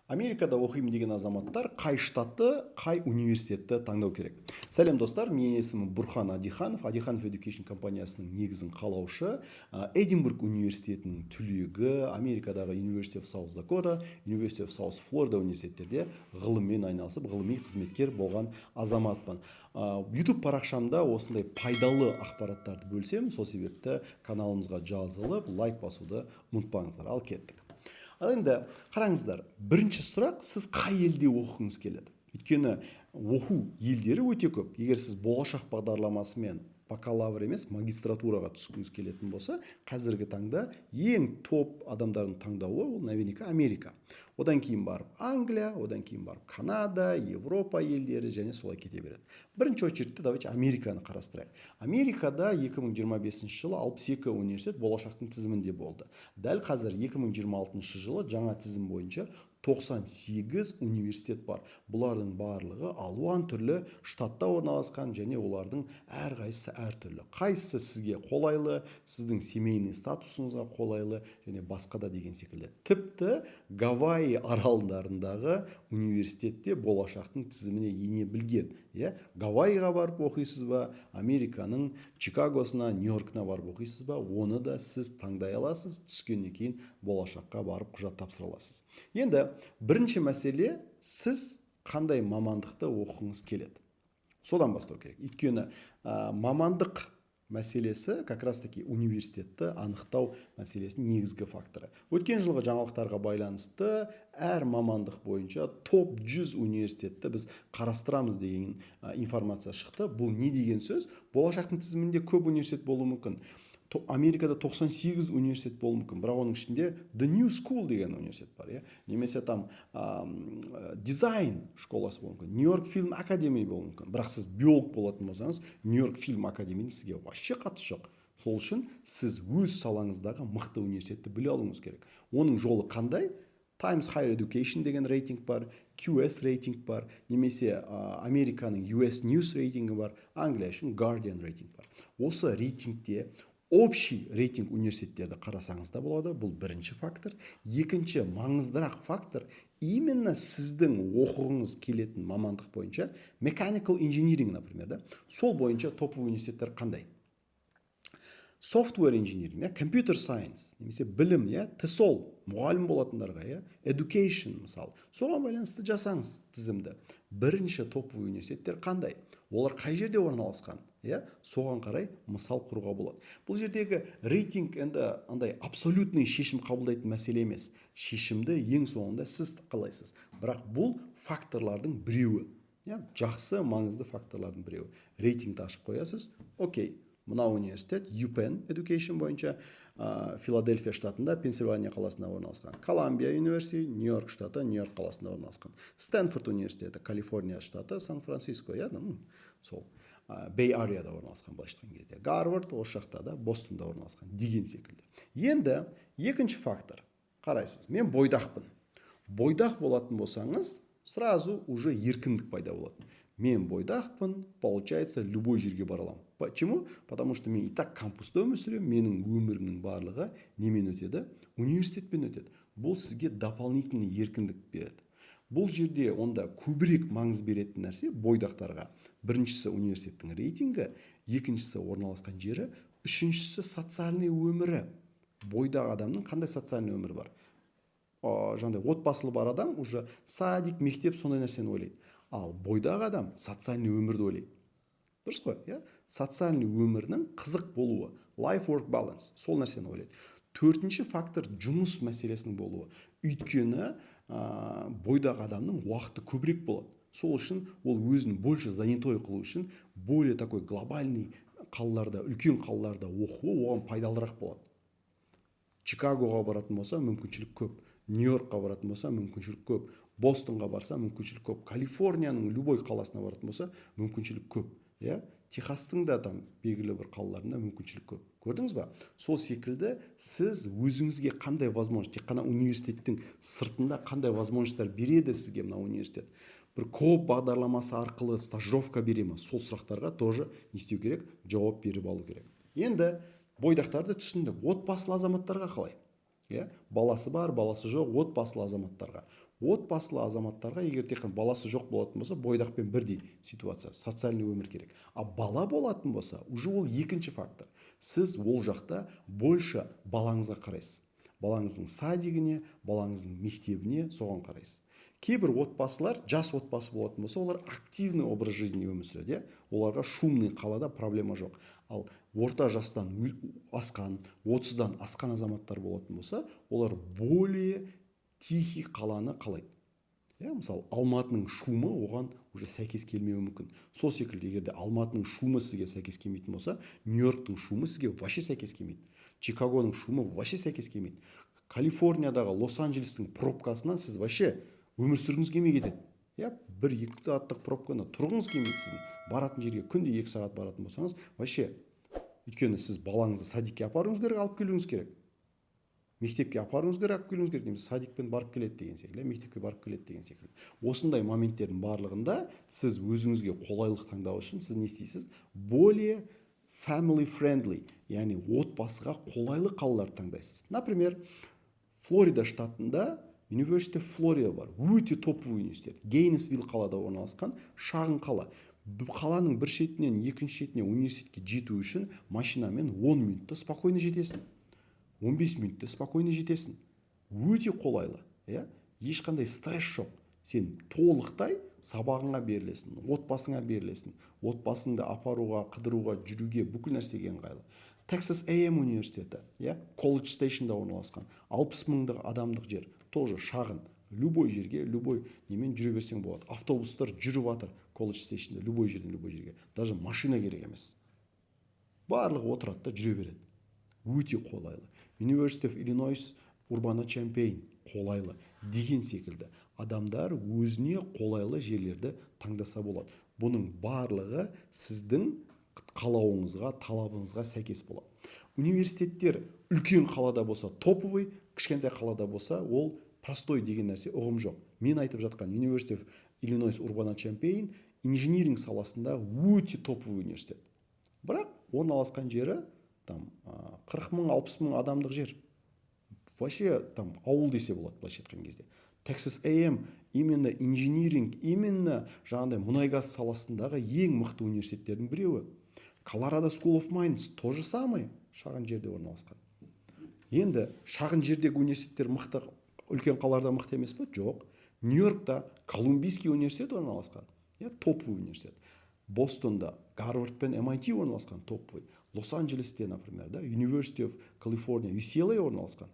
Америкада оқимын деген азаматтар қай штатты, қай университетті таңдау керек? Сәлем достар, менің есімім Бұрхан Адиханов. Адиханов Education компаниясының негізін қалаушы, Эдинбург университетінің түлегі, Америкадағы University of South Dakota, University of South Florida университеттерде ғылыммен айналысып, ғылыми қызметкер болған азаматпын. YouTube парақшамда осындай пайдалы ақпараттарды бөлсем, сол себепті каналымызға жазылып, лайк басуды ұмытпаңыздар. Ал кеттік. Ал енді қараңыздар, бірінші сұрақ, сіз қай елде оқығыңыз келеді? Өйткені оқу елдері өте көп. Егер сіз болашақ бағдарламасымен бакалавр емес, магистратураға түскіңіз келетін болса, қазіргі таңда ең топ адамдардың таңдауы ол наверняка Америка. Одан кейін барып Англия, одан кейін барып Канада, Европа елдері және солай кете береді. Бірінші очередте давайте Американы қарастырайық. Америкада 2025 жылы 62 университет болашақтың тізімінде болды. Дәл қазір 2026 жылы жаңа тізім бойынша 98 университет бар. Бұлардың барлығы алуан түрлі штатта орналасқан және олардың әрқайсысы әртүрлі. Қайсысы сізге қолайлы, сіздің семейный статусыңызға қолайлы және басқа да деген секілді. Тіпті Гавайи аралдарындағы университетте болашақтың тізіміне ене білген. Гавайиға барып оқисыз ба, Американың Чикагосына, Нью-Йоркына барып оқисыз ба, оны да сіз таңдай аласыз, түскеннен кейін болашаққа барып құжат тапсыра аласыз. Енді бірінші мәселе, сіз қандай мамандықты оқығыңыз келеді? Содан бастау керек. Өйткені мамандық мәселесі как раз таки университетті анықтау мәселесінің негізгі факторы. Өткен жылғы жаңалықтарға байланысты әр мамандық бойынша топ 100 университетті біз қарастырамыз деген информация шықты. Бұл не деген сөз? Болашақтың тізімінде көп университет болуы мүмкін. Америкада 98 университет болуы мүмкін, бірақ оның ішінде The New School деген университет бар, немесе там дизайн школасы болуы мүмкін, Нью-Йорк фильм академия болуы мүмкін. Бірақ сіз биолог болатын болсаңыз, Нью-Йорк фильм академияның сізге вообще қатысы жоқ. Сол үшін сіз өз салаңыздағы мықты университетті біле алуыңыз керек. Оның жолы қандай? Times Higher Education деген рейтинг бар, QS рейтинг бар, немесе Американың US News рейтингі бар, Англия үшін Guardian рейтинг бар. Осы рейтингте общий рейтинг университеттерді қарасаңыз да болады. Бұл бірінші фактор. Екінші маңыздырақ фактор, именно сіздің оқығыңыз келетін мамандық бойынша, mechanical engineering, например, сол бойынша топовый университеттер қандай? Software engineering, computer science, немесе білім, TESOL, мұғалім болатындарға, education мысалы. Соған байланысты жасаңыз тізімді. Бірінші топовый университеттер қандай? Олар қай жерде орналасқан? Соған қарай мысал құруға болады. Бұл жердегі рейтинг енді андай абсолютный шешім қабылдайтын мәселе емес. Шешімді ең соңында сіз қалайсыз. Бірақ бұл факторлардың біреуі. Жақсы, маңызды факторлардың біреуі. Рейтингті ашып қоясыз. Окей. Мына университет UPenn Education бойынша Филадельфия штатында, Пенсильвания қаласында орналасқан. Колумбия университеті, Нью-Йорк штаты, Нью-Йорк қаласында орналасқан. Стэнфорд университеті, Калифорния штаты, Сан-Франциско, сол Бей Арияда орналасқан былайша айтқан кезде. Гарвард осы жақта да, Бостонда орналасқан деген секілді. Енді екінші фактор. Қарайсыз, мен бойдақпын. Бойдақ болатын болсаңыз, сразу уже еркіндік пайда болады. Мен бойдақпын, получается, любой жерге бара аламын. Почему? Потому что мен и так кампуста өмір сүремін, менің өмірімнің барлығы немен өтеді? Университетпен өтеді. Бұл сізге дополнительный еркіндік береді. Бұл жерде онда көбірек маңыз беретін нәрсе бойдақтарға. Біріншісі университеттің рейтингі, екіншісі орналасқан жері, үшіншісі социальный өмірі. Бойдағы адамның қандай социальный өмірі бар? Жаңағыдай отбасылы бар адам уже садик, мектеп сондай нәрсені ойлайды. Ал бойдағы адам социальный өмірді ойлайды. Дұрыс қой, социальный өмірінің қызық болуы, life-work balance, сол нәрсені ойлайды. Төртінші фактор жұмыс мәселесінің болуы. Өйткені бойдағы адамның уақыты көбірек болады. Сол үшін ол өзін больше занятой қылу үшін более такой глобальный қалаларда, үлкен қалаларда оқуы оған пайдалырақ болады. Чикагоға баратын болса мүмкіншілік көп, Нью-Йоркқа баратын болса мүмкіншілік көп, Бостонға барса мүмкіншілік көп, Калифорнияның любой қаласына баратын болса мүмкіншілік көп. Техастың да там белгілі бір қалаларында мүмкіншілік көп. Көрдіңіз ба? Сол секілді сіз өзіңізге қандай возможность, тек қана университеттің сыртында қандай возможностьтар береді сізге мына университет. Бір коп бағдарламасы арқылы стажировка бере ме? Сол сұрақтарға тоже не істеу керек? Жауап беріп алу керек. Енді бойдақтарды түсіндік. Отбасылы азаматтарға қалай? Баласы бар, баласы жоқ, отбасылы азаматтарға. отбасылы азаматтарға егер тек қана баласы жоқ болатын болса, бойдақпен бірдей ситуация, социальный өмір керек. А бала болатын болса, уже ол екінші фактор. Сіз ол жақта больше балаңызға қарайсыз. Балаңыздың садигіне, балаңыздың мектебіне, соған қарайсыз. Кейбір отбасылар, жас отбасы болатын болса, олар активный образ жизни өмір сүреді. Оларға шумный қалада проблема жоқ. Ал орта жастан асқан, 30-дан асқан азаматтар болатын болса, олар более тихий қаланы қалайды. Мысалы, Алматының шумы оған уже сәйкес келмеуі мүмкін. Сол секілді, егерде Алматының шумы сізге сәйкес келмейтін болса, Нью-Йорктың шумы сізге вообще сәйкес келмейді. Чикагоның шумы вообще сәйкес келмейді. Калифорниядағы Лос-Анджелестің пробкасынан сіз вообще өмір сүргіңіз келмей кетеді. Бір 2 сағаттық пробканы тұрғыңыз келмейді сіздің. Баратын жерге күнде 2 сағат баратын болсаңыз, вообще, өйткені сіз балаңызды садикке апаруыңыз керек, алып келуіңіз керек. Мектепке апаруыңыз керек, алып келуіңіз керек. Немесе садикпен барып келеді деген секілді, мектепке барып келеді деген секілді. Осындай моменттердің барлығында сіз өзіңізге қолайлық таңдау үшін сіз не істейсіз? Более family friendly, яғни отбасыға қолайлы қалалар таңдайсыз. Например, Флорида штатында University of Florida бар. Өте топовый университет. Гейнсвилл қалада орналасқан шағын қала. Қаланың бір шетінен екінші шетіне университетке жету үшін машинамен 10 минутта спокойно жетесің. 15 минутта спокойно жетесің. Өте қолайлы. Ешқандай стресс жоқ. Сен толықтай сабағыңа берілесің, отбасыңа берілесің. Отбасыңды апаруға, қыдыруға, жүруге, бүкіл нәрсеге ыңғайлы. Texas A&M университеті, College Stationда орналасқан. 60 мыңдық адамдық жер. Тоже шағын. Любой жерге, любой немен жүре берсең болады. Автобустар жүріп жатыр College Stationда, любой жерден любой жерге. Даже машина керек емес. Барлығы отырады да жүре береді. Өте қолайлы. University of Illinois Urbana-Champaign қолайлы деген секілді. Адамдар өзіне қолайлы жерлерді таңдаса болады. Бұның барлығы сіздің қалауыңызға, талабыңызға сәйкес болады. Университеттер үлкен қалада болса топовый, кішкентай қалада болса ол простой деген нәрсе ұғым жоқ. Мен айтып жатқан University of Illinois Urbana-Champaign инжиниринг саласында өте топовый университет. Бірақ орналасқан жері 40 мың, 60 мың адамдық жер. Вообще ауыл десе болады, былайша айтқан кезде. Texas A&M именно инжиниринг, именно жаңағыдай мұнай-газ саласындағы ең мықты университеттердің біреуі. Colorado School of Mines то же самое, шағын жерде орналасқан. Енді шағын жердегі университеттер мықты, үлкен қалаларда мықты емес пе? Жоқ. Нью-Йоркта Колумбийский университет орналасқан. Топовый университет. Бостонда Гарвард пен MIT орналасқан, топовый. Лос-Анджелесте, например, University of California, UCLA орналасқан.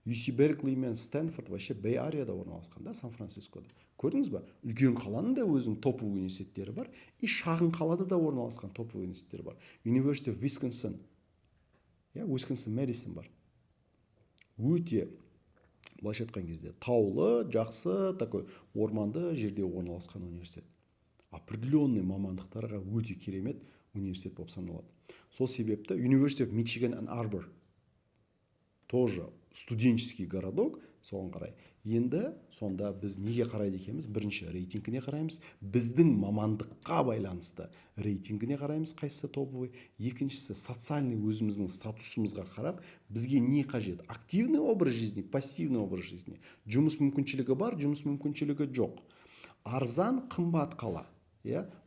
UC Беркли мен Стэнфорд вообще Бей-Арияда орналасқан, Сан-Францискода. Көрдіңіз ба? Үлкен қаланың да өзінің топовый университеттері бар, и шағын қалада да орналасқан топовый университеттері бар. University of Wisconsin, Wisconsin Madison бар. Өте, былайша айтқан кезде, таулы, жақсы, такой орманды жерде орналасқан университет. Определенный мамандықтарға өте керемет университет болып саналады. Сол себепті University of Michigan and Arbor тоже студенческий городок, соған қарай. Енді сонда біз неге қарайды екенбіз? Бірінші рейтингіне қараймыз, біздің мамандыққа байланысты рейтингіне қараймыз, қайсысы топовый. Екіншісі социальный өзіміздің статусымызға қарап, бізге не қажет? Активный образ жизни, пассивный образ жизни. Жұмыс мүмкіншілігі бар, жұмыс мүмкіншілігі жоқ. Арзан, қымбат қала.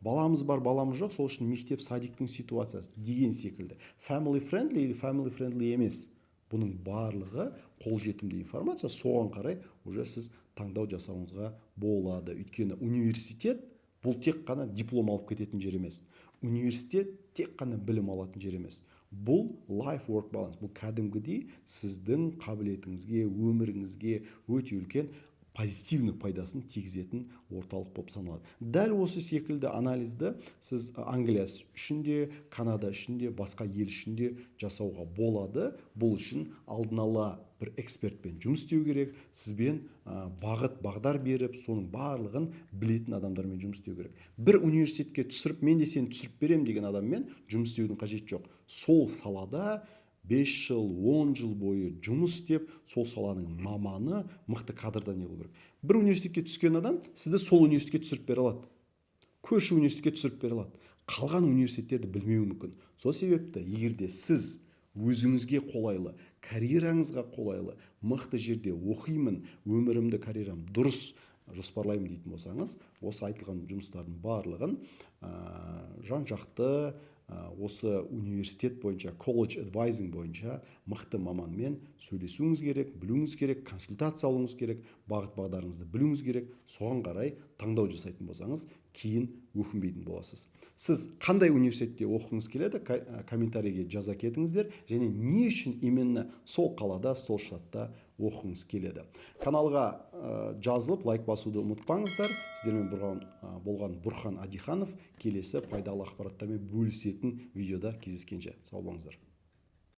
Баламыз бар, баламыз жоқ, сол үшін мектеп, садиктің ситуациясы деген секілді. Family friendly или family friendly емес. Бұның барлығы қолжетімді информация, соған қарай уже сіз таңдау жасауыңызға болады. Өйткені университет бұл тек қана диплом алып кететін жер емес. Университет тек қана білім алатын жер емес. Бұл life work balance, бұл кәдімгідей сіздің қабілетіңізге, өміріңізге өте үлкен позитивный пайдасын тигізетін орталық болып саналады. Дәл осы секілді анализді сіз Англия үшін де, Канада үшін де, басқа ел үшін де жасауға болады. Бұл үшін алдын ала бір экспертпен жұмыс істеу керек, сізбен бағыт, бағдар беріп, соның барлығын білетін адамдармен жұмыс істеу керек. Бір университетке түсіріп, мен де сені түсіріп берем деген адаммен жұмыс істеудің қажеті жоқ. Сол салада 5 жыл, 10 жыл бойы жұмыс істеп, сол саланың маманы, мықты кадрдан не болу керек. Бір университетке түскен адам сізді сол университетке түсіріп бере алады. Көрші университетке түсіріп бере алады. Қалған университеттерді білмеуі мүмкін. Сол себепті, егерде сіз өзіңізге қолайлы, карьераңызға қолайлы, мықты жерде оқимын, өмірімді, карьерам дұрыс жоспарлаймын дейтін болсаңыз, осы айтылған жұмыстардың барлығын жан жақты осы университет бойынша, колледж адвайзинг бойынша мықты маманмен сөйлесуіңіз керек, білуіңіз керек, консультация алуыңыз керек, бағыт бағдарыңызды білуіңіз керек. Соған қарай таңдау жасайтын болсаңыз, кейін өкінбейтін боласыз. Сіз қандай университетте оқығыңыз келеді, комментарийге жаза кетіңіздер, және не үшін именно сол қалада, сол штатта оқығыңыз келеді. Каналға жазылып лайк басуды ұмытпаңыздар. Сіздермен болған Бұрхан Адиханов келесі пайдалы ақпараттармен бөлісетін видеода кездескенше сау болыңыздар.